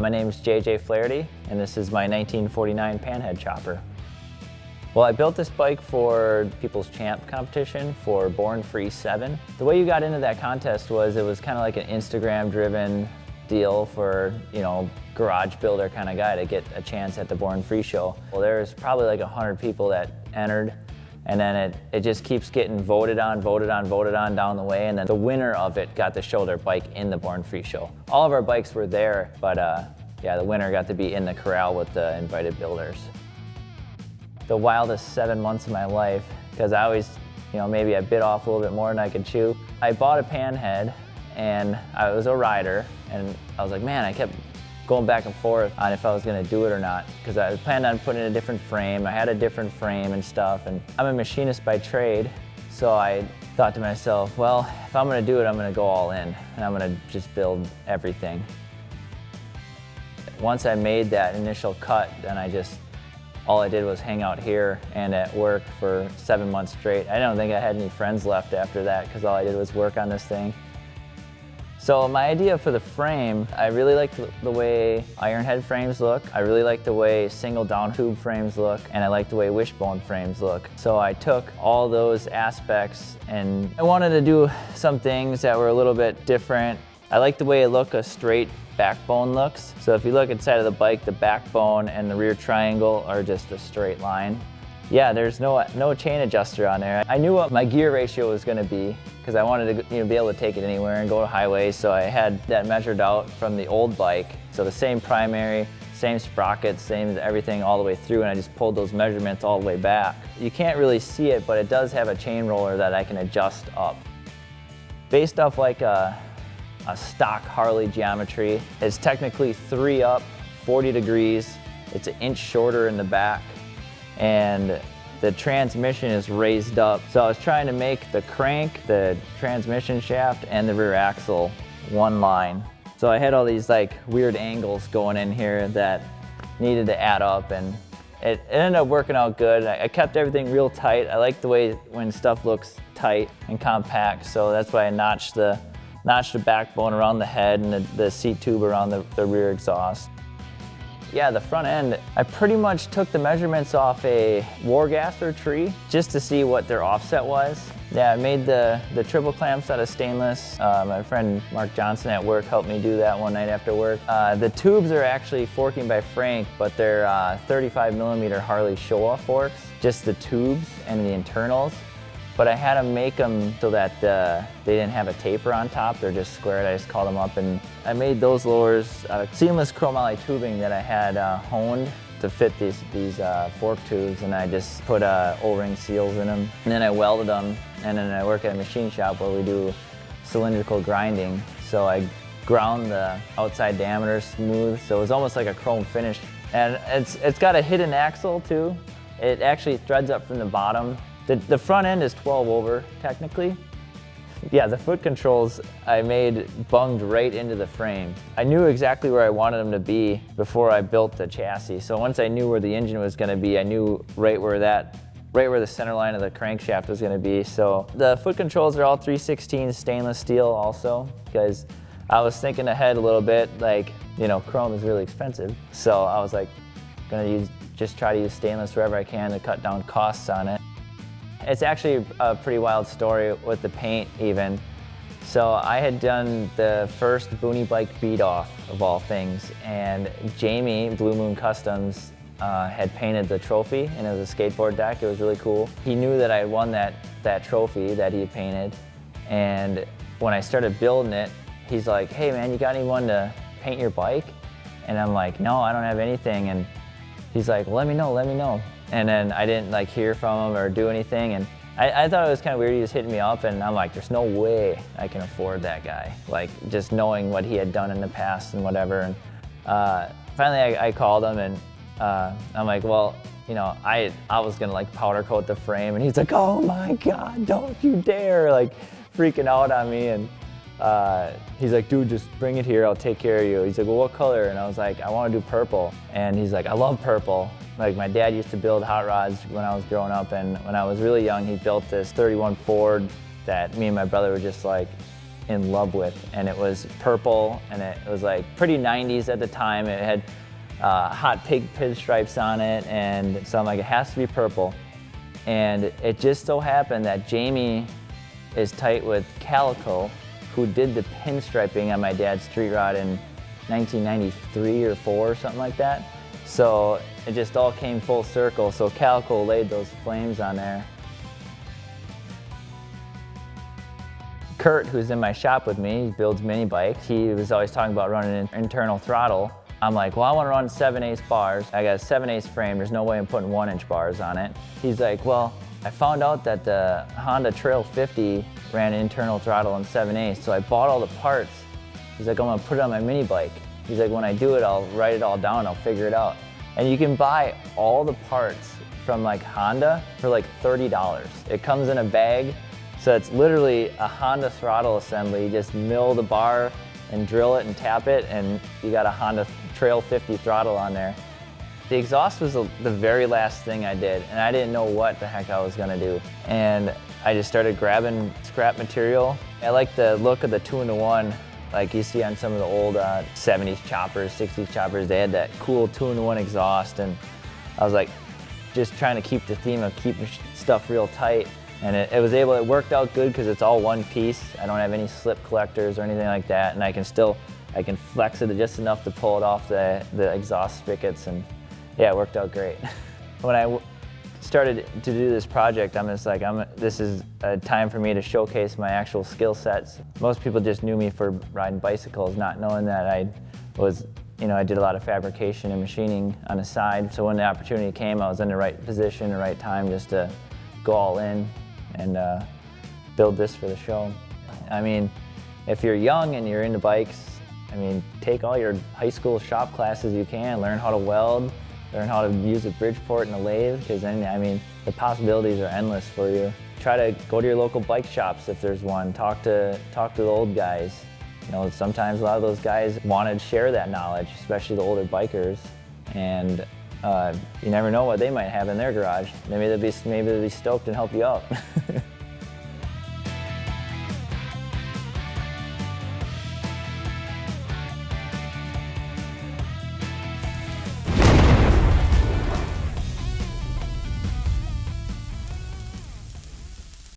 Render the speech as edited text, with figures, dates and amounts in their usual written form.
My name is JJ Flairty, and this is my 1949 Panhead chopper. Well, I built this bike for People's Champ competition for Born Free 7. The way you got into that contest was it was kind of like an Instagram-driven deal for, garage builder kind of guy to get a chance at the Born Free show. Well, there's probably like 100 people that entered, and then it just keeps getting voted on down the way, and then the winner of it got to show their bike in the Born Free show. All of our bikes were there, but yeah, the winner got to be in the corral with the invited builders. The wildest 7 months of my life, because I always, maybe I bit off a little bit more than I could chew. I bought a Panhead, and I was a rider, and I was like, man, I kept going back and forth on if I was gonna do it or not, because I planned on putting in a different frame. I had a different frame and stuff, and I'm a machinist by trade, so I thought to myself, well, if I'm gonna do it, I'm gonna go all in, and I'm gonna just build everything. Once I made that initial cut, then all I did was hang out here and at work for 7 months straight. I don't think I had any friends left after that, because all I did was work on this thing. So my idea for the frame, I really like the way iron head frames look. I really like the way single down tube frames look, and I like the way wishbone frames look. So I took all those aspects and I wanted to do some things that were a little bit different. I like the way a straight backbone looks. So if you look inside of the bike, the backbone and the rear triangle are just a straight line. Yeah, there's no chain adjuster on there. I knew what my gear ratio was going to be, because I wanted to be able to take it anywhere and go to highways, so I had that measured out from the old bike. So the same primary, same sprockets, same everything all the way through, and I just pulled those measurements all the way back. You can't really see it, but it does have a chain roller that I can adjust up. Based off like a stock Harley geometry, it's technically 3 up, 40 degrees. It's 1 inch shorter in the back, and the transmission is raised up. So I was trying to make the crank, the transmission shaft, and the rear axle one line. So I had all these weird angles going in here that needed to add up, and it ended up working out good. I kept everything real tight. I like the way when stuff looks tight and compact, so that's why I notched the backbone around the head and the seat tube around the rear exhaust. Yeah, the front end, I pretty much took the measurements off a Wargasser tree just to see what their offset was. Yeah, I made the triple clamps out of stainless. My friend Mark Johnson at work helped me do that one night after work. The tubes are actually forking by Frank, but they're 35mm Harley show-off forks, just the tubes and the internals. But I had to make them so that they didn't have a taper on top. They're just squared. I just called them up, and I made those lowers out of seamless chromoly tubing that I had honed to fit these fork tubes, and I just put O-ring seals in them. And then I welded them, and then I work at a machine shop where we do cylindrical grinding. So I ground the outside diameter smooth, so it was almost like a chrome finish. And it's got a hidden axle too. It actually threads up from the bottom. The front end is 12 over, technically. Yeah, the foot controls I made bunged right into the frame. I knew exactly where I wanted them to be before I built the chassis. So once I knew where the engine was gonna be, I knew right where the center line of the crankshaft was gonna be. So the foot controls are all 3/16 stainless steel also, because I was thinking ahead a little bit, chrome is really expensive. So I was gonna just try to use stainless wherever I can to cut down costs on it. It's actually a pretty wild story with the paint even. So I had done the first Boonie bike beat off of all things, and Jamie, Blue Moon Customs, had painted the trophy, and it was a skateboard deck. It was really cool. He knew that I had won that trophy that he had painted, and when I started building it, he's like, hey man, you got anyone to paint your bike? And I'm like, no, I don't have anything. And he's like, well, let me know. And then I didn't hear from him or do anything, and I thought it was kind of weird. He was hitting me up, and I'm like, there's no way I can afford that guy. Just knowing what he had done in the past and whatever. And finally I called him, and I'm like, well, I was gonna powder coat the frame, and he's like, oh my God, don't you dare, freaking out on me. And he's like, dude, just bring it here, I'll take care of you. He's like, well, what color? And I was like, I want to do purple. And he's like, I love purple. My dad used to build hot rods when I was growing up, and when I was really young, he built this 31 Ford that me and my brother were just in love with, and it was purple, and it was like pretty 90s at the time. It had hot pink pinstripes on it, and so I'm like, it has to be purple. And it just so happened that Jamie is tight with Calico, who did the pinstriping on my dad's street rod in 1993 or 4 or something like that. So it just all came full circle. So Calico laid those flames on there. Kurt, who's in my shop with me, he builds mini bikes. He was always talking about running an internal throttle. I'm like, well, I want to run 7/8 bars. I got a 7/8 frame. There's no way I'm putting 1-inch bars on it. He's like, well, I found out that the Honda Trail 50 ran internal throttle in 7/8, so I bought all the parts. He's like, I'm gonna put it on my mini bike. He's like, when I do it, I'll write it all down, I'll figure it out. And you can buy all the parts from like Honda for like $30. It comes in a bag, so it's literally a Honda throttle assembly. You just mill the bar and drill it and tap it, and you got a Honda Trail 50 throttle on there. The exhaust was the very last thing I did, and I didn't know what the heck I was gonna do. And I just started grabbing scrap material. I like the look of the 2-in-1, like you see on some of the old 70s choppers, 60s choppers. They had that cool 2-in-1 exhaust, and I was like, just trying to keep the theme of keeping stuff real tight. And it worked out good because it's all one piece. I don't have any slip collectors or anything like that, and I can flex it just enough to pull it off the exhaust spigots, and yeah, it worked out great. When I started to do this project, I'm just like, this is a time for me to showcase my actual skill sets. Most people just knew me for riding bicycles, not knowing that I did a lot of fabrication and machining on the side. So when the opportunity came, I was in the right position, the right time just to go all in and build this for the show. I mean, if you're young and you're into bikes, I mean, take all your high school shop classes you can, learn how to weld, learn how to use a Bridgeport and a lathe, because then, I mean, the possibilities are endless for you. Try to go to your local bike shops if there's one. Talk to the old guys. You know, sometimes a lot of those guys want to share that knowledge, especially the older bikers. And you never know what they might have in their garage. Maybe they'll be stoked and help you out.